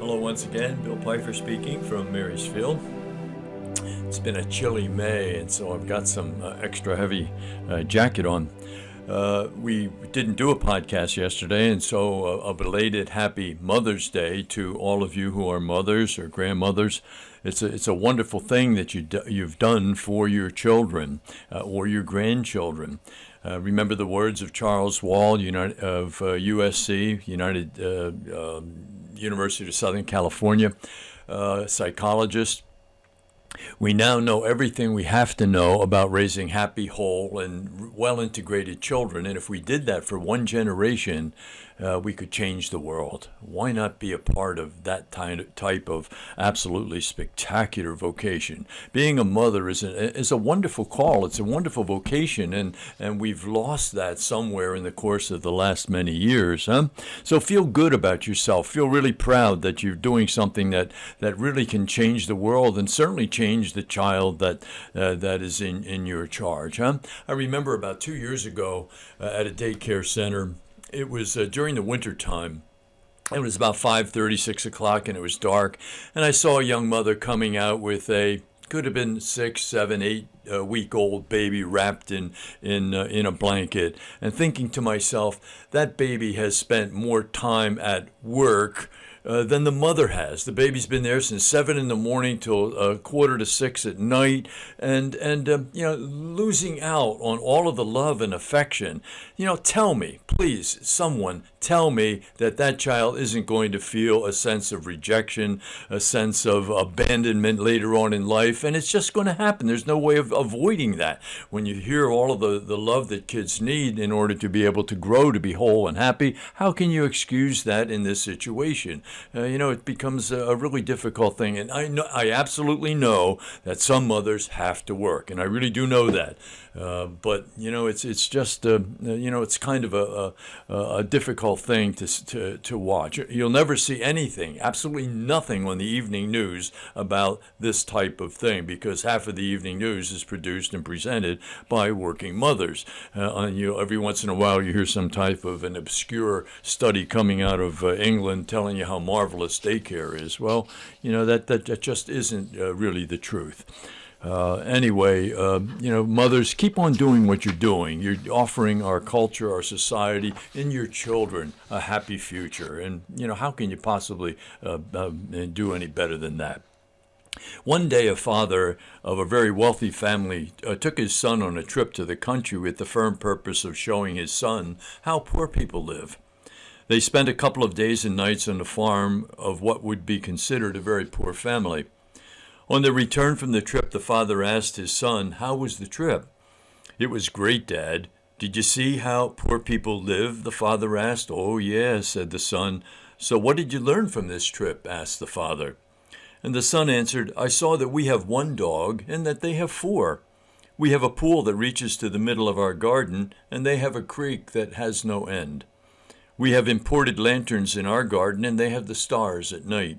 Hello once again, Bill Pfeiffer speaking from Marysville. It's been a chilly May, and so I've got some extra heavy jacket on. We didn't do a podcast yesterday, and so a belated happy Mother's Day to all of you who are mothers or grandmothers. It's a wonderful thing that you've done for your children or your grandchildren. Remember the words of Charles Wall of USC, University of Southern California, psychologist. We now know everything we have to know about raising happy, whole, and well-integrated children. And if we did that for one generation, we could change the world. Why not be a part of that type of absolutely spectacular vocation? Being a mother is a wonderful call. It's a wonderful vocation, and we've lost that somewhere in the course of the last many years. So feel good about yourself. Feel really proud that you're doing something that really can change the world, and certainly change the child that is in your charge. I remember about 2 years ago at a daycare center. It was during the winter time. It was about 5:30, 6 o'clock, and it was dark. And I saw a young mother coming out with could have been 6, 7, 8-week-old baby wrapped in a blanket, and thinking to myself, that baby has spent more time at work than the mother has. The baby's been there since 7 in the morning till 5:45 at night, and losing out on all of the love and affection. Tell me, please, someone tell me that child isn't going to feel a sense of rejection, a sense of abandonment later on in life, and it's just going to happen. There's no way of avoiding that. When you hear all of the love that kids need in order to be able to grow, to be whole and happy, how can you excuse that in this situation? It becomes a really difficult thing, and I absolutely know that some mothers have to work, and I really do know that. But it's just it's kind of a difficult thing to watch. You'll never see anything, absolutely nothing, on the evening news about this type of thing, because half of the evening news is produced and presented by working mothers. Every once in a while you hear some type of an obscure study coming out of England telling you how marvelous daycare is. Well, that just isn't really the truth. Anyway, mothers, keep on doing what you're doing. You're offering our culture, our society, and your children a happy future. And, how can you possibly do any better than that? One day, a father of a very wealthy family took his son on a trip to the country with the firm purpose of showing his son how poor people live. They spent a couple of days and nights on the farm of what would be considered a very poor family. On the return from the trip, the father asked his son, "How was the trip?" "It was great, Dad." "Did you see how poor people live?" the father asked. "Oh, yeah," said the son. "So what did you learn from this trip?" asked the father. And the son answered, "I saw that we have one dog and that they have 4. We have a pool that reaches to the middle of our garden, and they have a creek that has no end. We have imported lanterns in our garden, and they have the stars at night.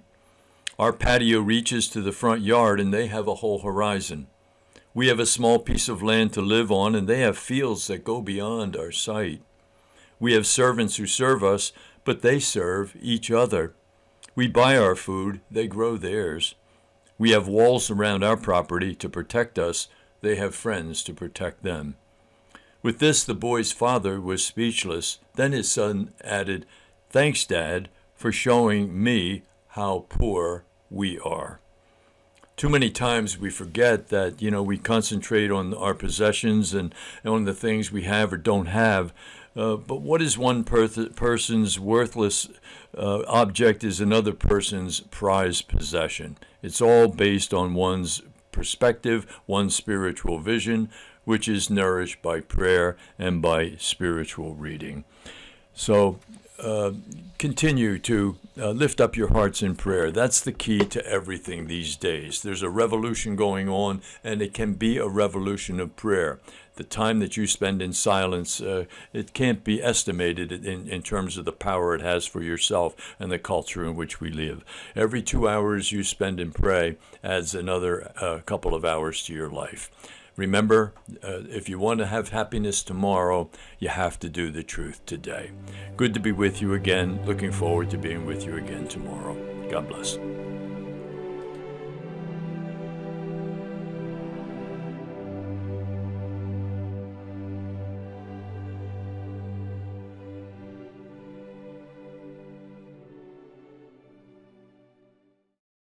Our patio reaches to the front yard, and they have a whole horizon. We have a small piece of land to live on, and they have fields that go beyond our sight. We have servants who serve us, but they serve each other. We buy our food, they grow theirs. We have walls around our property to protect us, they have friends to protect them." With this, the boy's father was speechless. Then his son added, "Thanks, Dad, for showing me how poor we are." Too many times we forget that, we concentrate on our possessions and on the things we have or don't have. But what is one person's worthless object is another person's prized possession. It's all based on one's perspective, one's spiritual vision, which is nourished by prayer and by spiritual reading. So continue to lift up your hearts in prayer. That's the key to everything these days. There's a revolution going on, and it can be a revolution of prayer. The time that you spend in silence, it can't be estimated in terms of the power it has for yourself and the culture in which we live. Every 2 hours you spend in prayer adds another couple of hours to your life. Remember, if you want to have happiness tomorrow, you have to do the truth today. Good to be with you again. Looking forward to being with you again tomorrow. God bless.